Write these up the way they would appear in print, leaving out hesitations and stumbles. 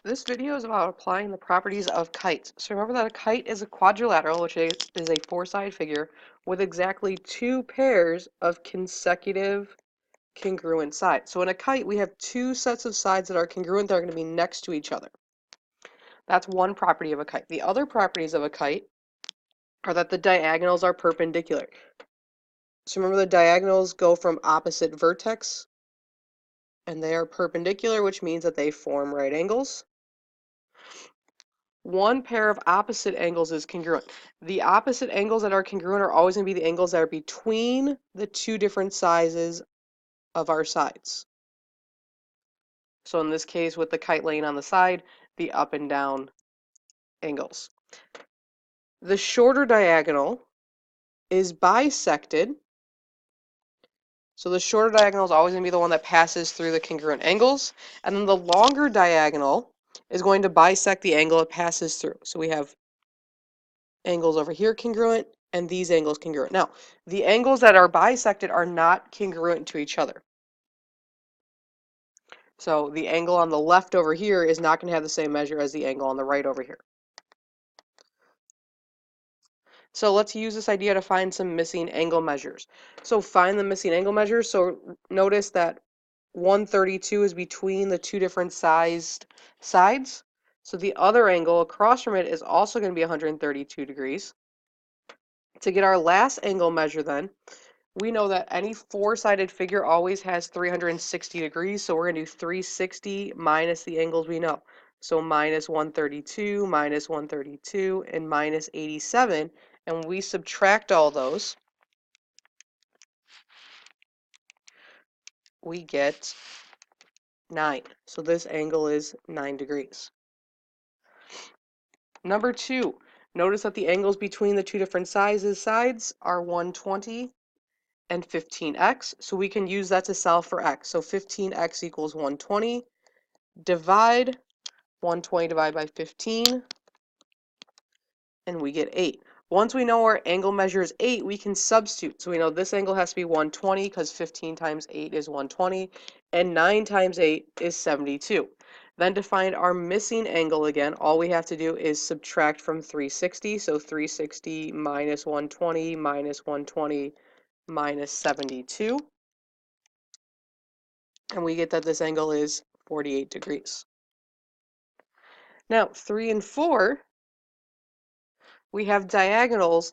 This video is about applying the properties of kites. So remember that a kite is a quadrilateral, which is a four-sided figure, with exactly two pairs of consecutive congruent sides. So in a kite, we have two sets of sides that are congruent that are going to be next to each other. That's one property of a kite. The other properties of a kite are that the diagonals are perpendicular. So remember the diagonals go from opposite vertex, and they are perpendicular, which means that they form right angles. One pair of opposite angles is congruent. The opposite angles that are congruent are always going to be the angles that are between the two different sizes of our sides. So in this case, with the kite laying on the side, the up and down angles. The shorter diagonal is bisected. So the shorter diagonal is always going to be the one that passes through the congruent angles. And then the longer diagonal is going to bisect the angle it passes through. So we have angles over here congruent and these angles congruent. Now, the angles that are bisected are not congruent to each other. So the angle on the left over here is not going to have the same measure as the angle on the right over here. So let's use this idea to find some missing angle measures. So find the missing angle measures. So notice that 132 is between the two different sized sides. So the other angle across from it is also going to be 132 degrees. To get our last angle measure then, we know that any four-sided figure always has 360 degrees, so we're going to do 360 minus the angles we know. So minus 132, minus 132, and minus 87, and we subtract all those, we get 9. So this angle is 9 degrees. Number 2, notice that the angles between the two different sides are 120 and 15x, so we can use that to solve for x. So 15x equals 120, divide 120 divided by 15, and we get 8. Once we know our angle measure is 8, we can substitute. So we know this angle has to be 120 because 15 times 8 is 120, and 9 times 8 is 72. Then to find our missing angle again, all we have to do is subtract from 360. So 360 minus 120 minus 120 minus 72. And we get that this angle is 48 degrees. Now, 3 and 4, we have diagonals,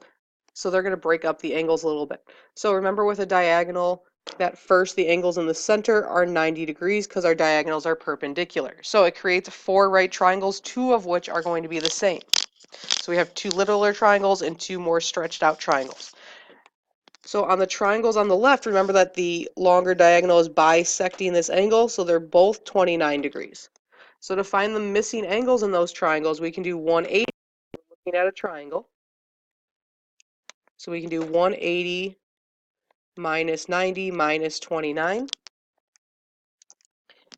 so they're going to break up the angles a little bit. So remember with a diagonal, that first the angles in the center are 90 degrees because our diagonals are perpendicular. So it creates 4 right triangles, 2 of which are going to be the same. So we have 2 littler triangles and 2 more stretched out triangles. So on the triangles on the left, remember that the longer diagonal is bisecting this angle, so they're both 29 degrees. So to find the missing angles in those triangles, we can do 180, looking at a triangle. So we can do 180 minus 90 minus 29,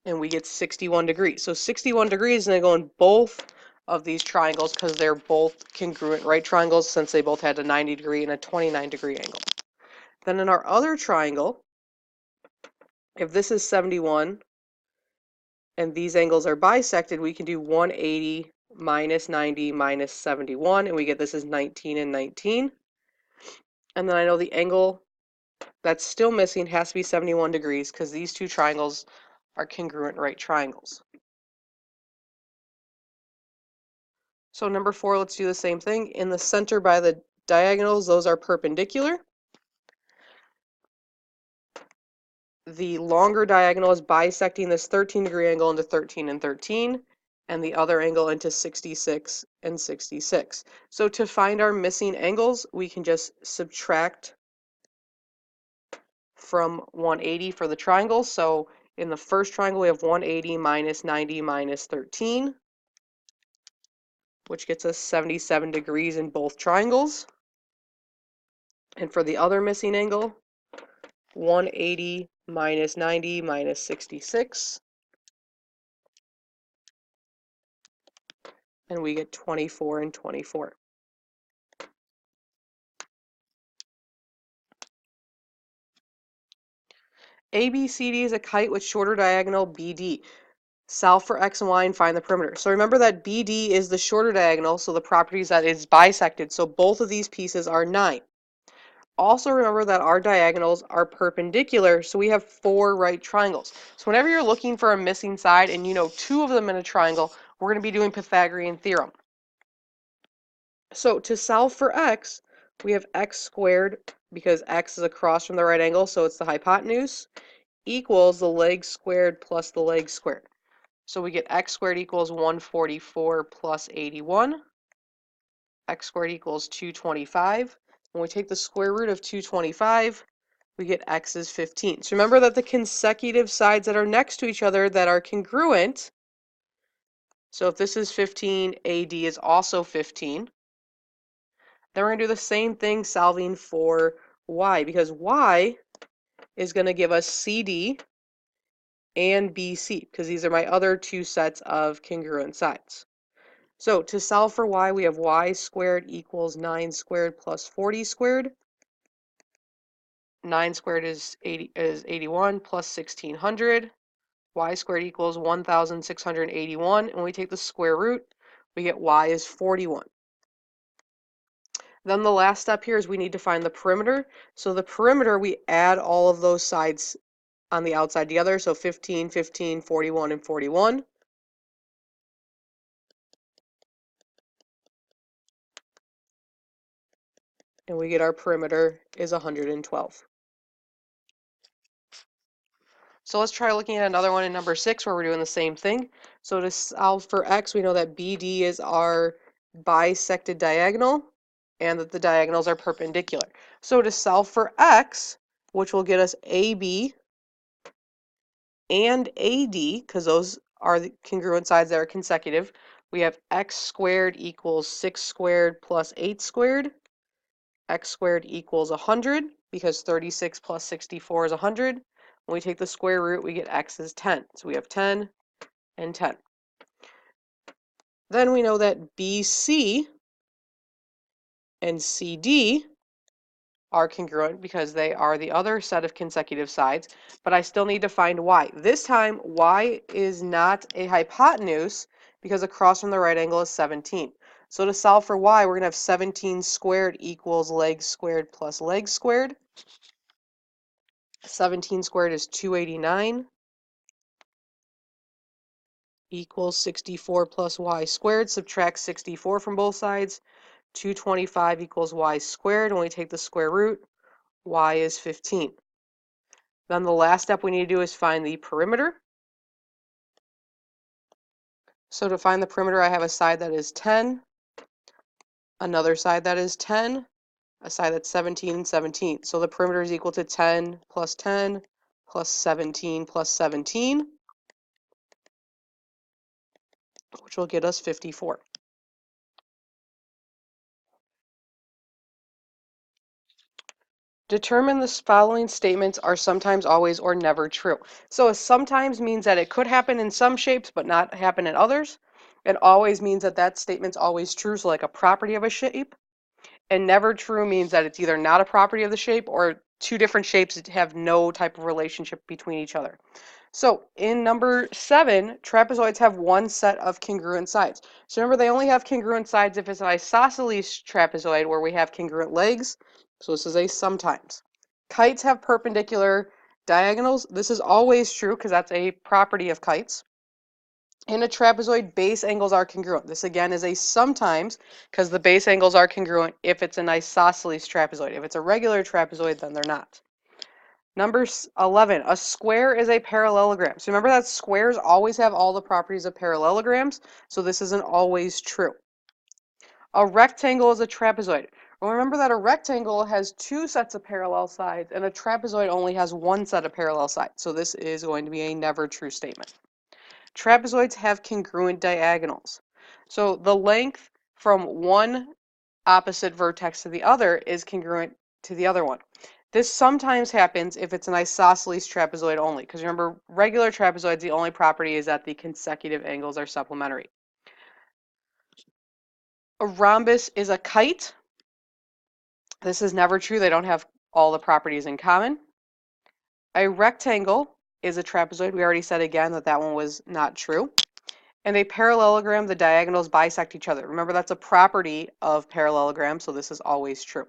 and we get 61 degrees. So 61 degrees is going to go in both of these triangles because they're both congruent right triangles since they both had a 90 degree and a 29 degree angle. Then in our other triangle, if this is 71 and these angles are bisected, we can do 180 minus 90 minus 71, and we get this is 19 and 19. And then I know the angle that's still missing has to be 71 degrees because these two triangles are congruent right triangles. So number 4, let's do the same thing. In the center by the diagonals, those are perpendicular. The longer diagonal is bisecting this 13-degree angle into 13 and 13, and the other angle into 66 and 66. So to find our missing angles, we can just subtract from 180 for the triangles. So in the first triangle, we have 180 minus 90 minus 13, which gets us 77 degrees in both triangles. And for the other missing angle, 180 minus 90 minus 66, and we get 24 and 24. ABCD is a kite with shorter diagonal BD. Solve for x and y and find the perimeter. So remember that BD is the shorter diagonal, so the property is that it's bisected. So both of these pieces are 9. Also remember that our diagonals are perpendicular, so we have 4 right triangles. So whenever you're looking for a missing side and you know 2 of them in a triangle, we're going to be doing Pythagorean theorem. So to solve for x, we have x squared, because x is across from the right angle, so it's the hypotenuse, equals the leg squared plus the leg squared. So we get x squared equals 144 plus 81. X squared equals 225. When we take the square root of 225, we get x is 15. So remember that the consecutive sides that are next to each other that are congruent, so if this is 15, AD is also 15. Then we're going to do the same thing solving for y, because y is going to give us CD and BC, because these are my other 2 sets of congruent sides. So to solve for y, we have y squared equals 9 squared plus 40 squared. 9 squared is 81 plus 1600. Y squared equals 1681. And when we take the square root, we get y is 41. Then the last step here is we need to find the perimeter. So the perimeter, we add all of those sides on the outside together. So 15, 15, 41, and 41. And we get our perimeter is 112. So let's try looking at another one in number 6 where we're doing the same thing. So to solve for x, we know that BD is our bisected diagonal and that the diagonals are perpendicular. So to solve for x, which will get us AB and AD, because those are the congruent sides that are consecutive, we have x squared equals 6 squared plus 8 squared. X squared equals 100, because 36 plus 64 is 100. When we take the square root, we get x is 10. So we have 10 and 10. Then we know that BC and CD are congruent because they are the other set of consecutive sides, but I still need to find y. This time, y is not a hypotenuse because across from the right angle is 17. So to solve for y, we're going to have 17 squared equals leg squared plus leg squared. 17 squared is 289 equals 64 plus y squared. Subtract 64 from both sides. 225 equals y squared. When we take the square root, y is 15. Then the last step we need to do is find the perimeter. So to find the perimeter, I have a side that is 10, another side that is 10, a side that's 17 and 17. So the perimeter is equal to 10 plus 17 plus 17, which will get us 54. Determine the following statements are sometimes, always, or never true. So a sometimes means that it could happen in some shapes but not happen in others. It always means that that statement's always true, so like a property of a shape. And never true means that it's either not a property of the shape or 2 different shapes that have no type of relationship between each other. So in number 7, trapezoids have one set of congruent sides. So remember, they only have congruent sides if it's an isosceles trapezoid where we have congruent legs. So this is a sometimes. Kites have perpendicular diagonals. This is always true because that's a property of kites. In a trapezoid, base angles are congruent. This again is a sometimes because the base angles are congruent if it's an isosceles trapezoid. If it's a regular trapezoid, then they're not. Number 11, a square is a parallelogram. So remember that squares always have all the properties of parallelograms, so this isn't always true. A rectangle is a trapezoid. Well, remember that a rectangle has 2 sets of parallel sides, and a trapezoid only has 1 set of parallel sides, so this is going to be a never true statement. Trapezoids have congruent diagonals. So the length from one opposite vertex to the other is congruent to the other one. This sometimes happens if it's an isosceles trapezoid only, because remember, regular trapezoids, the only property is that the consecutive angles are supplementary. A rhombus is a kite. This is never true. They don't have all the properties in common. A rectangle is a trapezoid. We already said again that that one was not true. And a parallelogram, the diagonals bisect each other. Remember, that's a property of parallelogram, so this is always true.